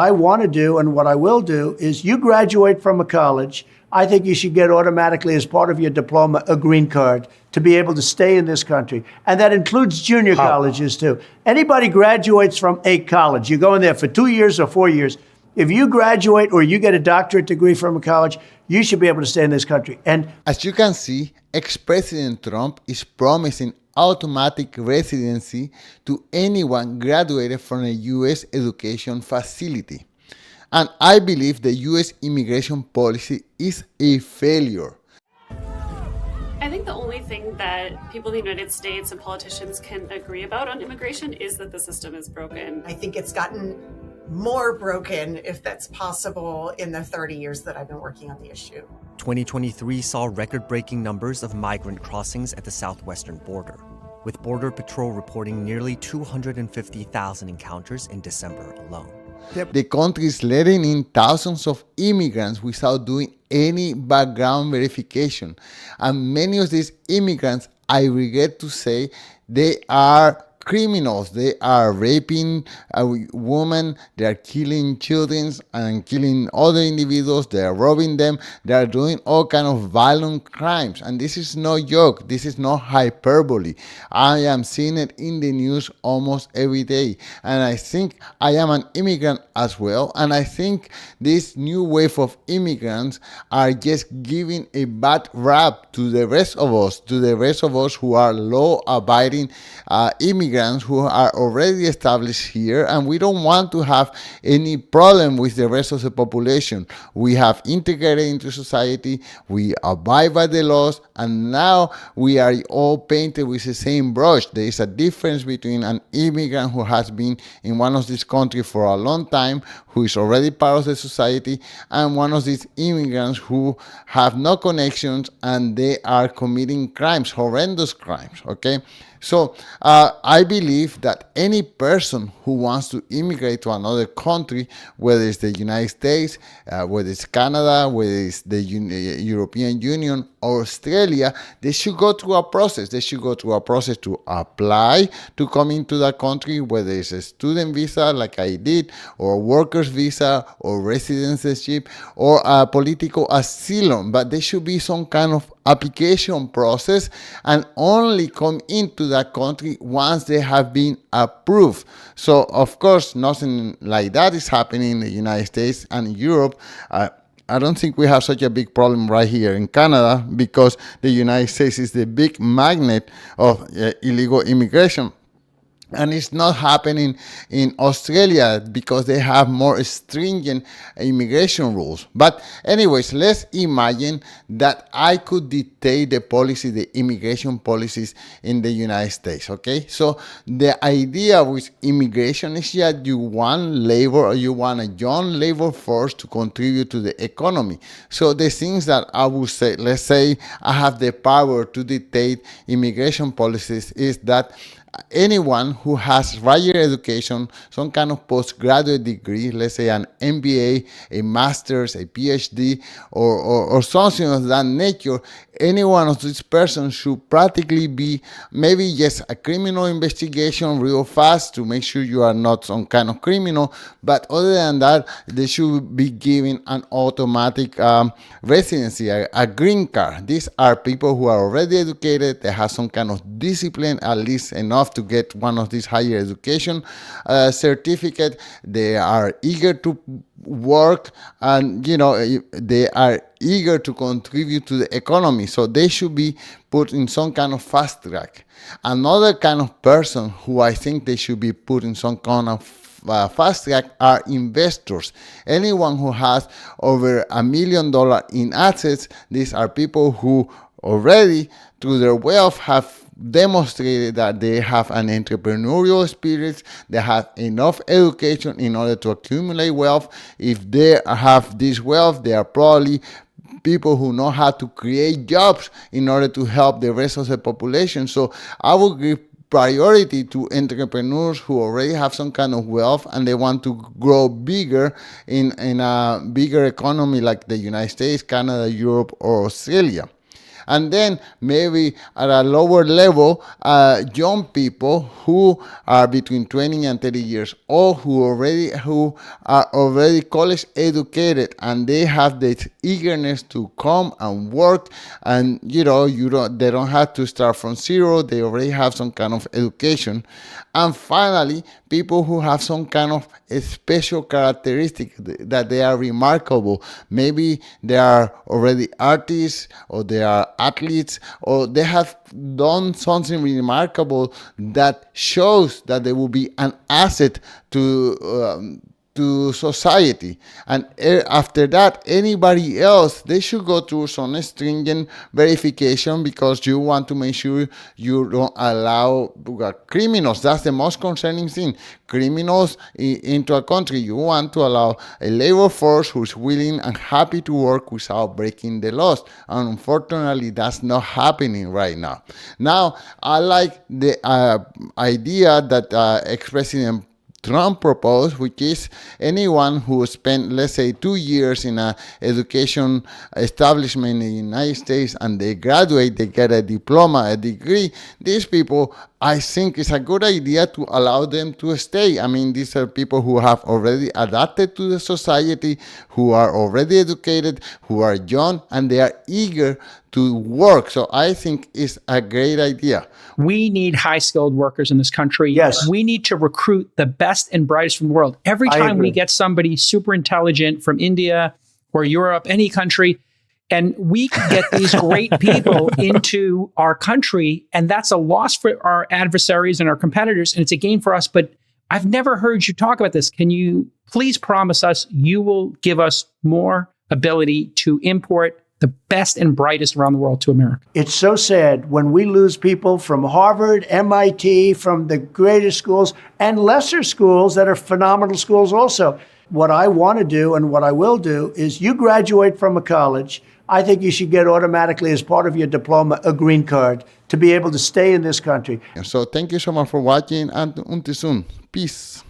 I want to do and what I will do is you graduate from a college. I think you should get automatically, as part of your diploma, a green card to be able to stay in this country. And that includes junior colleges too. Anybody graduates from a college, you go in there for 2 years or 4 years. If you graduate or you get a doctorate degree from a college, you should be able to stay in this country. And as you can see, ex-President Trump is promising automatic residency to anyone graduated from a U.S. education facility. And I believe the U.S. immigration policy is a failure. I think the only thing that people in the United States and politicians can agree about on immigration is that the system is broken. I think it's gotten more broken, if that's possible, in the 30 years that I've been working on the issue. 2023 saw record-breaking numbers of migrant crossings at the southwestern border, with Border Patrol reporting nearly 250,000 encounters in December alone. The country is letting in thousands of immigrants without doing any background verification. And many of these immigrants, I regret to say, they are criminals. They are raping women, they are killing children and killing other individuals, they are robbing them, they are doing all kinds of violent crimes. And this is no joke, this is not hyperbole. I am seeing it in the news almost every day. And I think I am an immigrant as well. And I think this new wave of immigrants are just giving a bad rap to the rest of us, who are law-abiding immigrants who are already established here, and we don't want to have any problem with the rest of the population. We have integrated into society, we abide by the laws, and now we are all painted with the same brush. There is a difference between an immigrant who has been in one of these countries for a long time, who is already part of the society, and one of these immigrants who have no connections and they are committing crimes, horrendous crimes, okay? So I believe that any person who wants to immigrate to another country, whether it's the United States, whether it's Canada, whether it's the European Union or Australia, they should go through a process. They should go through a process to apply to come into the country, whether it's a student visa like I did, or a worker's visa, or residency, or a political asylum. But there should be some kind of application process and only come into that country once they have been approved. So of course nothing like that is happening in the United States and Europe. I don't think we have such a big problem right here in Canada, because the United States is the big magnet of illegal immigration. And it's not happening in Australia because they have more stringent immigration rules. But anyways, let's imagine that I could dictate the policy, the immigration policies in the United States, okay? So the idea with immigration is that you want labor, or you want a young labor force to contribute to the economy. So the things that I would say, let's say I have the power to dictate immigration policies, is that anyone who has higher education, some kind of postgraduate degree, let's say an MBA, a master's, a PhD, or something of that nature, any one of these persons should practically be maybe just a criminal investigation real fast to make sure you are not some kind of criminal. But other than that, they should be given an automatic residency, a green card. These are people who are already educated, they have some kind of discipline, at least enough to get one of these higher education certificate. They are eager to work, and they are eager to contribute to the economy, so they should be put in some kind of fast track. Another kind of person who I think they should be put in some kind of fast track are investors. Anyone who has over $1 million in assets, these are people who already through their wealth have demonstrated that they have an entrepreneurial spirit, they have enough education in order to accumulate wealth. If they have this wealth, they are probably people who know how to create jobs in order to help the rest of the population. So I would give priority to entrepreneurs who already have some kind of wealth and they want to grow bigger in a bigger economy like the United States, Canada, Europe, or Australia. And then maybe at a lower level, young people who are between 20 and 30 years old, who are already college educated, and they have this eagerness to come and work, and they don't have to start from zero. They already have some kind of education. And finally, people who have some kind of a special characteristic that they are remarkable. Maybe they are already artists, or they are athletes, or they have done something remarkable that shows that they will be an asset to society. And after that, anybody else, they should go through some stringent verification, because you want to make sure you don't allow criminals. That's the most concerning thing. Criminals into a country. You want to allow a labor force who's willing and happy to work without breaking the laws. And unfortunately, that's not happening right now. Now, I like the idea that ex-president Trump proposed, which is anyone who spent, let's say, 2 years in an education establishment in the United States, and they graduate, they get a diploma, a degree. These people, I think it's a good idea to allow them to stay. I mean, these are people who have already adapted to the society, who are already educated, who are young, and they are eager to work. So I think it's a great idea. We need high-skilled workers in this country. Yes. We need to recruit the best and brightest from the world. Every I time agree. we get somebody super intelligent from India or Europe, any country, and we can get these great people into our country, and that's a loss for our adversaries and our competitors, and it's a gain for us. But I've never heard you talk about this. Can you please promise us you will give us more ability to import the best and brightest around the world to America? It's so sad when we lose people from Harvard, MIT, from the greatest schools, and lesser schools that are phenomenal schools also. What I want to do and what I will do is, you graduate from a college, I think you should get automatically, as part of your diploma, a green card to be able to stay in this country. So thank you so much for watching, and until soon. Peace.